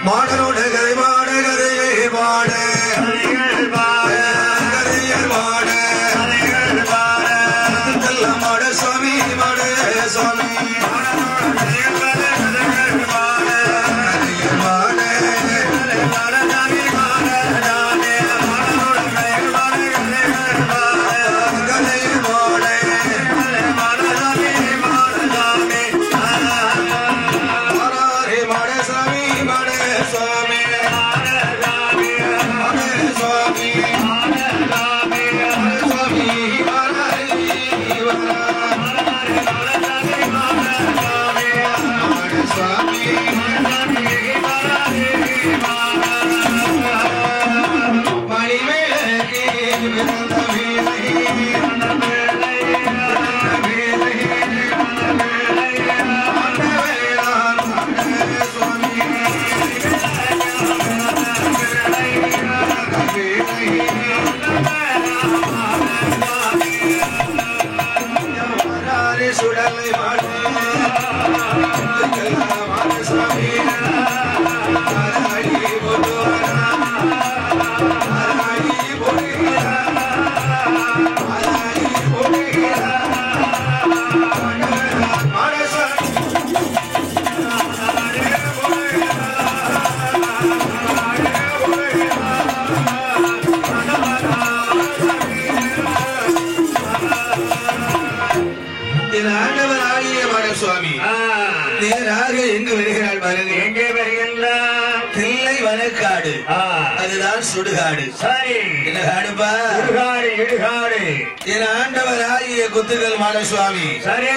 மாடனோட கதை பாட கதையை பாட கதையர் பாட மாட சுவாமி மாட சுவாமி அதுதான் சுடுகாடு. சரி, என்ன காடுப்பா? சுடுகாடு, இடுகாடு. என் ஆண்டவராகிய குத்துகள் மாடசுவாமி சரி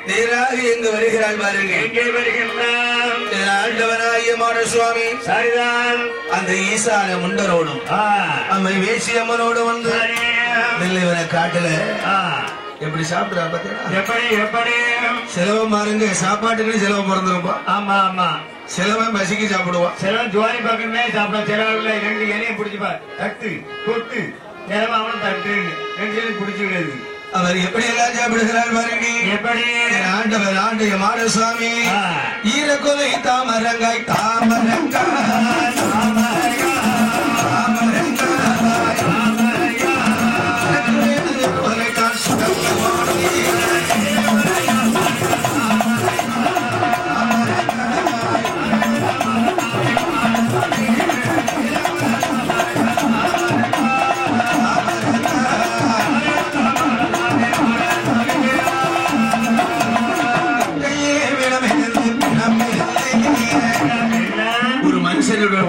நேராக எங்கு வருகிறாள் பாருங்க. எங்கே வருகின்றார்? என் ஆண்டவராகிய மாடசுவாமி சரிதான் அந்த ஈசான முண்டரோடும் அம்மை வேசி அம்மனோடு வந்து நெல்லைவன காட்டுல எப்படி சாப்பிடுறா பாத்தீங்களா? எப்படி எப்படி செலவம் பாருங்க, சாப்பாட்டுக்கு செலவம் பிறந்திருப்பா. ஆமா ஆமா, சிலவன் பசிக்கு சாப்பிடுவான், சிலவன் ஜோலி பக்கமே சாப்பிட, சிலவர்கள் ரெண்டு இலையை பிடிச்சுப்பா, தட்டு தொட்டு சிலவன் அவனும் தட்டு ரெண்டு பிடிச்சு விடுது. அவர் எப்படி எல்லாம் சாப்பிடுகிறார் பாருங்க. எப்படி ஆண்டவர் ஆண்டைய மாடசுவாமி ஈரக்கொலை தாமரங்காய் தாமரங்காய்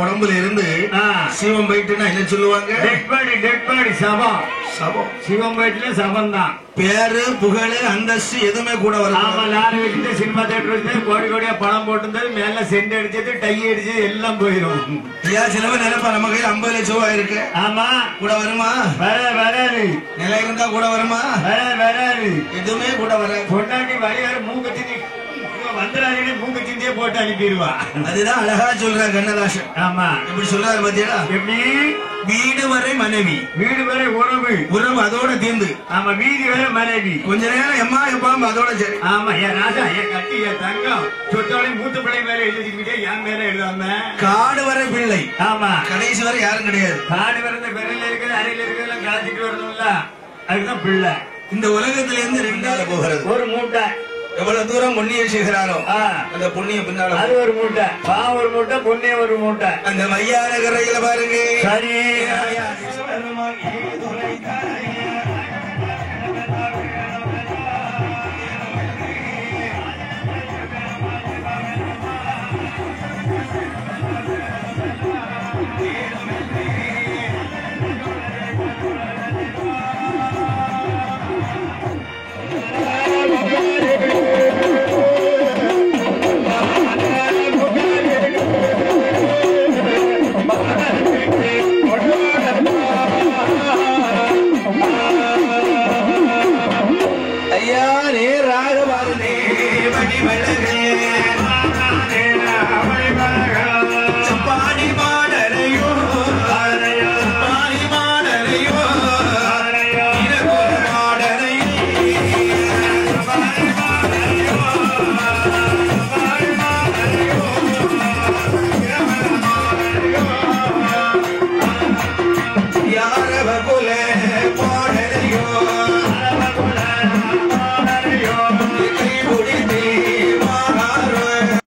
உடம்புல இருந்து சிவம் போயிட்டுனா என்ன சொல்லுவாங்க? சபம். சபம் சிவம் போயிட்டுல சபம் தான். பேரு புகழ் அந்தஸ்து எதுவுமே கூட வரும். சினிமா தியேட்டர் வச்சு கோடி கோடியா பணம் போட்டு மேல சென்ட் அடிச்சது டை அடிச்சது எல்லாம் போயிடும். சிலவன் நினைப்பா நம்ம கையில் 50 லட்சம் ரூபாய் இருக்கு. ஆமா, கூட வருமா? வராது. நிலை இருந்தா கூட வருமா? வராது. எதுவுமே கூட வராது. பொண்டாட்டி வழியாரு மூக்கத்தி வந்தராஜனே மூக்கு சிந்தியே போட்டு அனுப்பிடுவா. அதுதான் அழகா சொல்ற கண்ணதாசன். ஆமா, எப்படி சொல்றாரு பாத்தீங்களா? எப்படி வீடு வரை மனைவி, வீடு வரை உறவு, உறவு அதோட தீர்ந்து. ஆமா, வீதி வரை மனைவி, கொஞ்ச நேரம் எம்மா எப்பாம் அதோட சரி. ஆமா, என் ராஜா என் கட்டி என் தங்கம் சொத்தாலையும் மூத்த பிள்ளை மேல எழுதிக்கிட்டே என் மேல எழுதாம காடு வரை பிள்ளை. ஆமா, கடைசி வரை யாரும் கிடையாது. காடு வரை இந்த விரல இருக்கிறது அறையில இருக்கிறதெல்லாம் களைச்சிட்டு வரணும்ல, அதுதான் பிள்ளை. இந்த உலகத்துல இருந்து 2 போகிறது. ஒரு மூட்டை எவ்வளவு தூரம் புண்ணியம் செய்கிறாரோ அந்த புண்ணியம் பின்னால அது ஒரு மூட்டை, பாவம் ஒரு மூட்டை, புண்ணியம் ஒரு மூட்டை. அந்த மையார கரையில பாருங்க. சரி